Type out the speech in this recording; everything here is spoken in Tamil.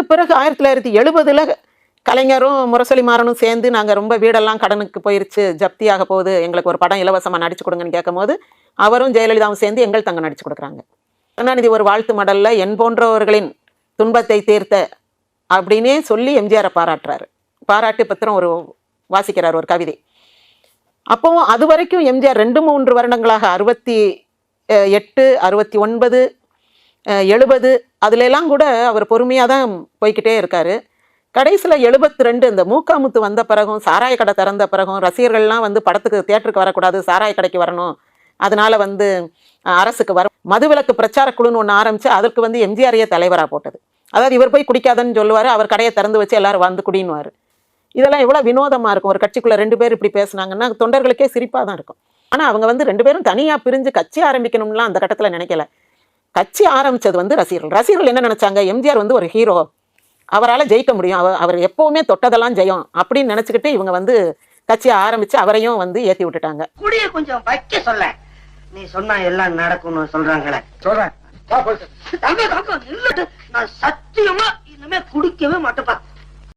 அதுக்கு பிறகு 1970 கலைஞரும் முரசொலி மாறனும் சேர்ந்து நாங்கள் ரொம்ப வீடெல்லாம் கடனுக்கு போயிருச்சு, ஜப்தியாக போகுது, எங்களுக்கு ஒரு படம் இலவசமாக நடிச்சு கொடுங்கன்னு கேட்கும் போது அவரும் ஜெயலலிதாவும் சேர்ந்து எங்கள் தங்க நடிச்சு கொடுக்குறாங்க. கருணாநிதி ஒரு வாழ்த்து மடல்ல என் போன்றவர்களின் துன்பத்தை தீர்த்த அப்படின்னே சொல்லி எம்ஜிஆரை பாராட்டுறாரு. பாராட்டு பத்திரம் ஒரு வாசிக்கிறார் ஒரு கவிதை. அப்போவும் அது வரைக்கும் எம்ஜிஆர் 2-3 வருடங்களாக 68, 69, 70 அதுலெல்லாம் கூட அவர் பொறுமையாக தான் போய்கிட்டே இருக்காரு. கடைசியில் 72 இந்த மூக்காமுத்து வந்த பிறகும், சாராய கடை திறந்த பிறகும், ரசிகர்கள்லாம் வந்து படத்துக்கு தியேட்டருக்கு வரக்கூடாது, சாராய கடைக்கு வரணும், அதனால வந்து அரசுக்கு வரும் மதுவிலக்கு பிரச்சார குழுன்னு ஒன்று ஆரம்பிச்சு அதற்கு வந்து எம்ஜிஆரையே தலைவராக போட்டது. அதாவது இவர் போய் குடிக்காதன்னு சொல்லுவார், அவர் கடையை திறந்து வச்சு எல்லாரும் வந்து குடின்னுவார். இதெல்லாம் எவ்வளோ வினோதமாக இருக்கும். ஒரு கட்சிக்குள்ளே 2 பேர் இப்படி பேசுனாங்கன்னா தொண்டர்களுக்கே சிரிப்பாக தான் இருக்கும். ஆனால் அவங்க வந்து 2 பேரும் தனியாக பிரிஞ்சு கட்சி ஆரம்பிக்கணும்லாம் அந்த கட்டத்தில் நினைக்கல. கட்சி ஆரம்பித்தது வந்து ரசிகர்கள் என்ன நினச்சாங்க, எம்ஜிஆர் வந்து ஒரு ஹீரோ, அவரால் ஜெயிக்க முடியும், அவர் எப்போவுமே தொட்டதெல்லாம் ஜெயம் அப்படின்னு நினச்சிக்கிட்டு இவங்க வந்து கட்சியை ஆரம்பித்து அவரையும் வந்து ஏற்றி விட்டுட்டாங்க. குடிய கொஞ்சம் வைக்க சொல்ல, நீ சொன்னா எல்லாம் நடக்கும்னு சொல்றாங்களே. சொல்றேன், நான் சத்தியமா இனிமே குடிக்கவே மாட்டேப்பா.